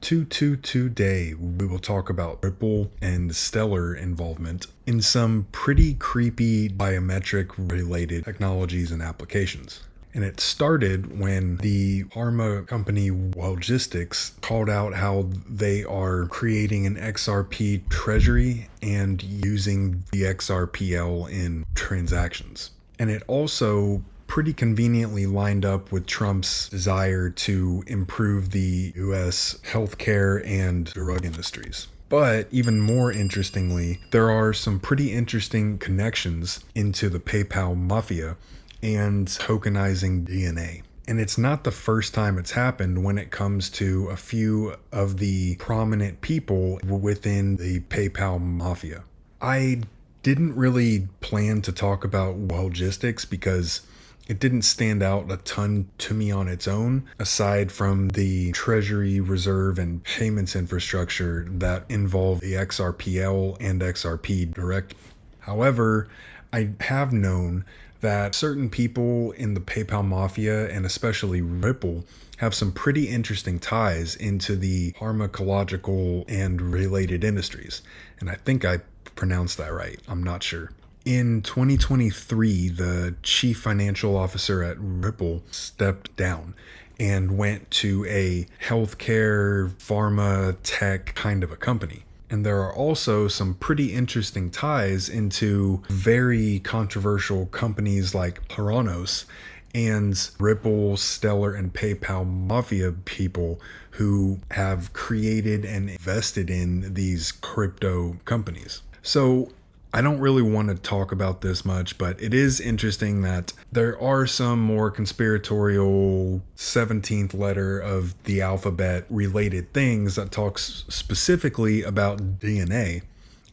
Today, we will talk about Ripple and Stellar involvement in some pretty creepy biometric related technologies and applications. And it started when the pharma company Logistics called out how they are creating an XRP Treasury and using the XRPL in transactions. And it also pretty conveniently lined up with Trump's desire to improve the US healthcare and drug industries. But even more interestingly, there are some pretty interesting connections into the PayPal Mafia and tokenizing DNA. And it's not the first time it's happened when it comes to a few of the prominent people within the PayPal Mafia. I didn't really plan to talk about logistics because it didn't stand out a ton to me on its own, aside from the treasury reserve and payments infrastructure that involve the XRPL and XRP direct. However, I have known that certain people in the PayPal Mafia and especially Ripple have some pretty interesting ties into the pharmacological and related industries. And I think I pronounced that right. I'm not sure. In 2023, the chief financial officer at Ripple stepped down and went to a healthcare, pharma, tech kind of a company. And there are also some pretty interesting ties into very controversial companies like Theranos and Ripple, Stellar, and PayPal Mafia people who have created and invested in these crypto companies. So I don't really want to talk about this much, but it is interesting that there are some more conspiratorial 17th letter of the alphabet related things that talks specifically about DNA.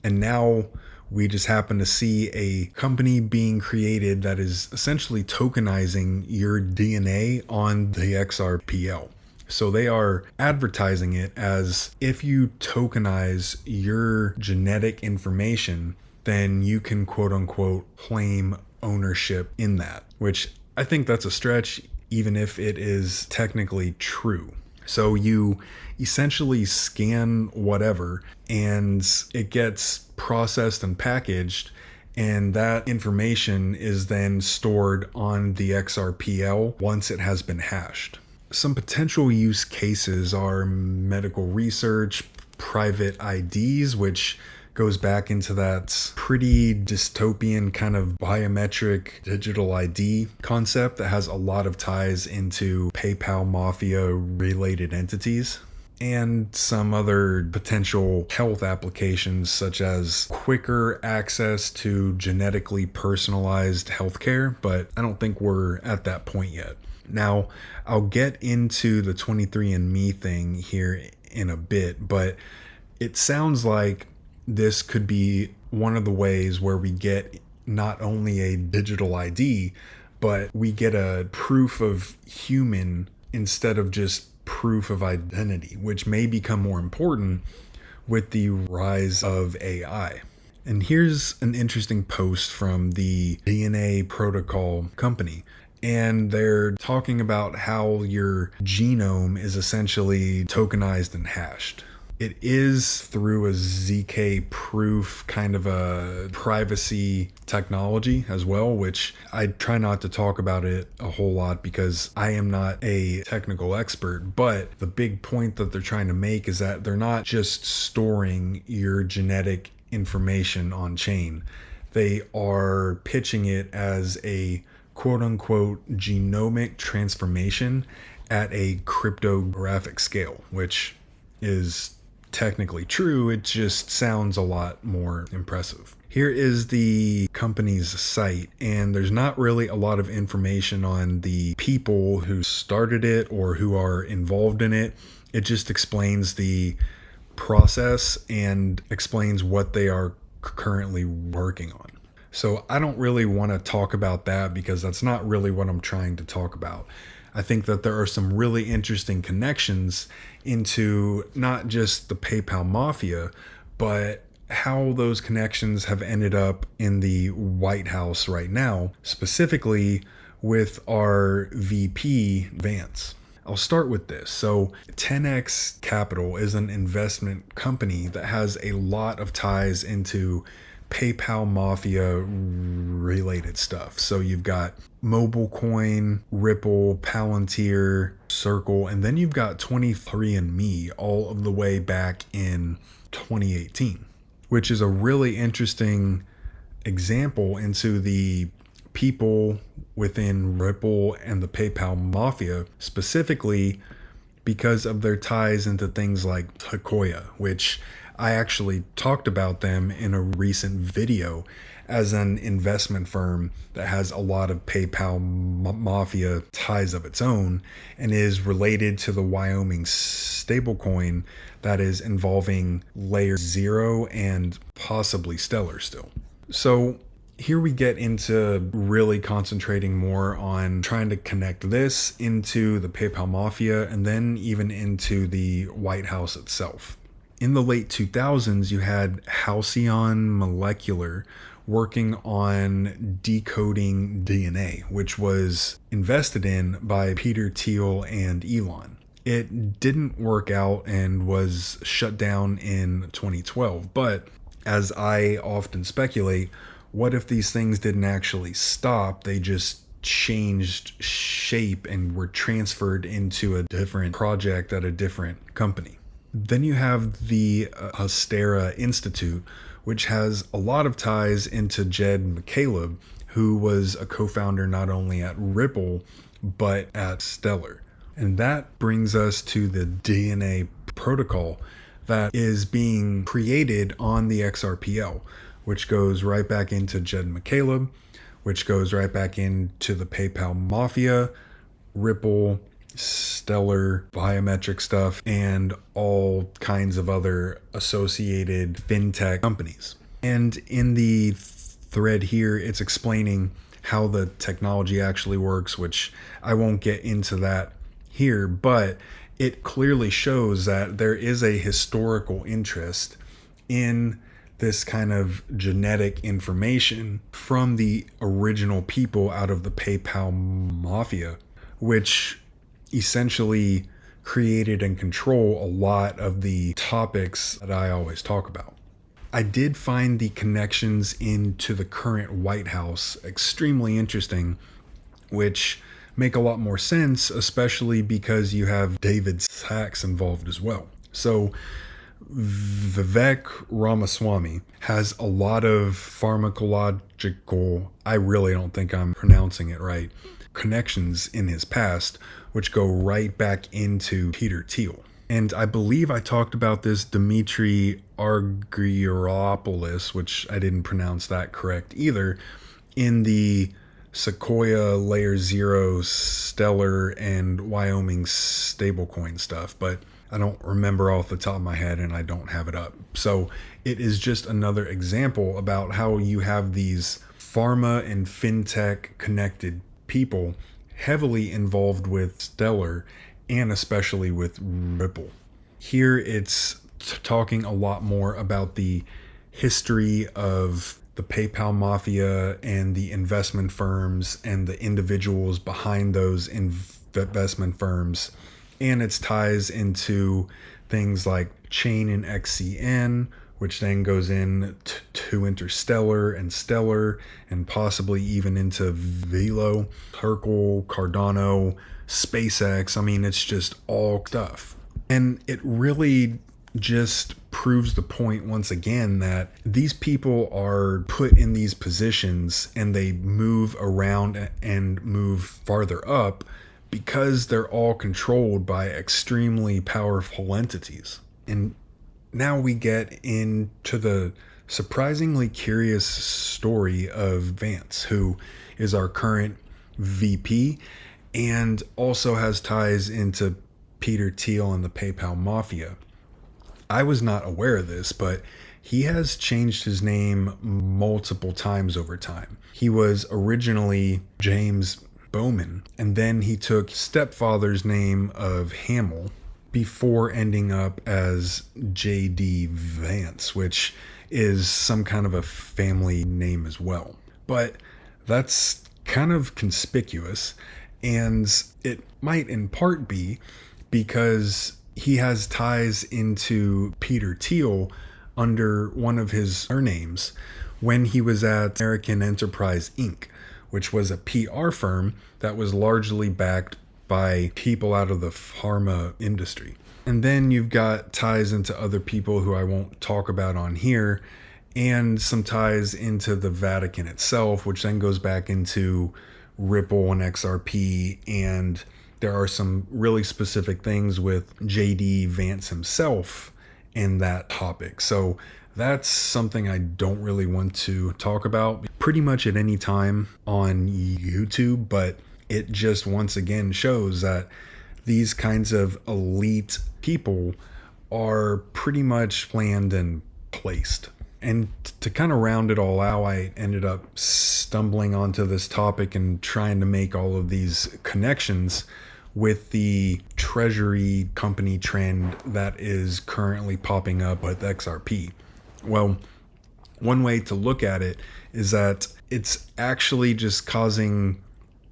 And now we just happen to see a company being created that is essentially tokenizing your DNA on the XRPL. So they are advertising it as if you tokenize your genetic information, then you can quote unquote claim ownership in that, which I think that's a stretch, even if it is technically true. So you essentially scan whatever and it gets processed and packaged, and that information is then stored on the XRPL once it has been hashed. Some potential use cases are medical research, private IDs, which goes back into that pretty dystopian kind of biometric digital ID concept that has a lot of ties into PayPal Mafia related entities, and some other potential health applications such as quicker access to genetically personalized healthcare, but I don't think we're at that point yet. Now, I'll get into the 23andMe thing here in a bit, but it sounds like this could be one of the ways where we get not only a digital ID, but we get a proof of human instead of just proof of identity, which may become more important with the rise of AI. And here's an interesting post from the DNA protocol company. And they're talking about how your genome is essentially tokenized and hashed. It is through a ZK proof kind of a privacy technology as well, which I try not to talk about it a whole lot because I am not a technical expert. But the big point that they're trying to make is that they're not just storing your genetic information on chain. They are pitching it as a quote unquote genomic transformation at a cryptographic scale, which is technically true. It just sounds a lot more impressive. Here is the company's site, and there's not really a lot of information on the people who started it or who are involved in it. It just explains the process and explains what they are currently working on. So I don't really want to talk about that because that's not really what I'm trying to talk about. I think that there are some really interesting connections into not just the PayPal Mafia, but how those connections have ended up in the White House right now, specifically with our VP Vance. I'll start with this. So 10x Capital is an investment company that has a lot of ties into PayPal Mafia related stuff. So you've got Mobile Coin, Ripple, Palantir, Circle, and then you've got 23andMe all of the way back in 2018, which is a really interesting example into the people within Ripple and the PayPal Mafia, specifically because of their ties into things like Sequoia, which I actually talked about them in a recent video as an investment firm that has a lot of PayPal Mafia ties of its own and is related to the Wyoming stablecoin that is involving Layer 0 and possibly Stellar still. So here we get into really concentrating more on trying to connect this into the PayPal Mafia and then even into the White House itself. In the late 2000s, you had Halcyon Molecular working on decoding DNA, which was invested in by Peter Thiel and Elon. It didn't work out and was shut down in 2012, but as I often speculate, what if these things didn't actually stop? They just changed shape and were transferred into a different project at a different company. Then you have the Astera Institute, which has a lot of ties into Jed McCaleb, who was a co-founder not only at Ripple, but at Stellar. And that brings us to the DNA protocol that is being created on the XRPL, which goes right back into Jed McCaleb, which goes right back into the PayPal Mafia, Ripple, Stellar, biometric stuff, and all kinds of other associated fintech companies. And in the thread here, it's explaining how the technology actually works, which I won't get into that here, but it clearly shows that there is a historical interest in this kind of genetic information from the original people out of the PayPal Mafia, which essentially created and control a lot of the topics that I always talk about. I did find the connections into the current White House extremely interesting, which make a lot more sense, especially because you have David Sachs involved as well. So Vivek Ramaswamy has a lot of pharmacological, I really don't think I'm pronouncing it right, connections in his past, which go right back into Peter Thiel. And I believe I talked about this Dmitry Argyropoulos, which I didn't pronounce that correct either, in the Sequoia, Layer 0, Stellar, and Wyoming stablecoin stuff, but I don't remember off the top of my head and I don't have it up. So it is just another example about how you have these pharma and fintech connected people heavily involved with Stellar and especially with Ripple. Here it's talking a lot more about the history of the PayPal Mafia and the investment firms and the individuals behind those investment firms, and its ties into things like Chain and XCN, which then goes in to Interstellar and Stellar, and possibly even into Velo, Circle, Cardano, SpaceX. I mean, it's just all stuff. And it really just proves the point once again that these people are put in these positions and they move around and move farther up because they're all controlled by extremely powerful entities. And now we get into the surprisingly curious story of Vance, who is our current VP and also has ties into Peter Thiel and the PayPal Mafia. I was not aware of this, but he has changed his name multiple times over time. He was originally James Bowman, and then he took stepfather's name of Hamill before ending up as J.D. Vance, which is some kind of a family name as well. But that's kind of conspicuous, And it might in part be because he has ties into Peter Thiel under one of his surnames when he was at American Enterprise Inc., which was a PR firm that was largely backed by people out of the pharma industry. And then you've got ties into other people who I won't talk about on here, and some ties into the Vatican itself, which then goes back into Ripple and XRP. And there are some really specific things with JD Vance himself in that topic. So that's something I don't really want to talk about pretty much at any time on YouTube, but it just once again shows that these kinds of elite people are pretty much planned and placed. And to kind of round it all out, I ended up stumbling onto this topic and trying to make all of these connections with the treasury company trend that is currently popping up with XRP. Well, one way to look at it is that it's actually just causing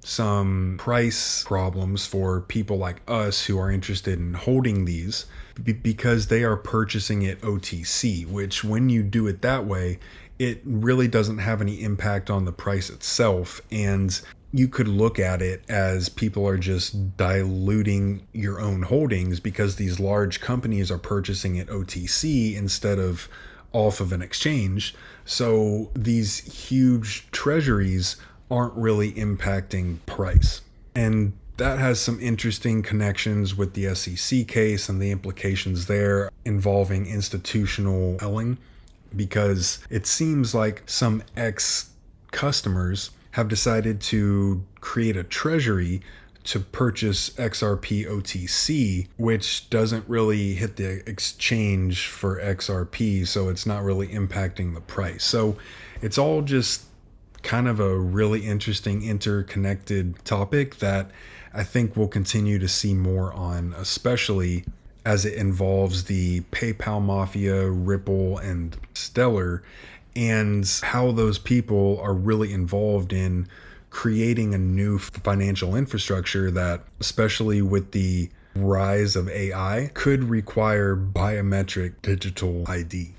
some price problems for people like us who are interested in holding these because they are purchasing it OTC, which when you do it that way, it really doesn't have any impact on the price itself. And you could look at it as people are just diluting your own holdings because these large companies are purchasing it OTC instead of off of an exchange. So these huge treasuries aren't really impacting price. And that has some interesting connections with the SEC case and the implications there involving institutional selling, because it seems like some ex-customers have decided to create a treasury to purchase XRP OTC, which doesn't really hit the exchange for XRP, so it's not really impacting the price. So it's all just kind of a really interesting interconnected topic that I think we'll continue to see more on, especially as it involves the PayPal Mafia, Ripple, and Stellar, and how those people are really involved in creating a new financial infrastructure that, especially with the rise of AI, could require biometric digital ID.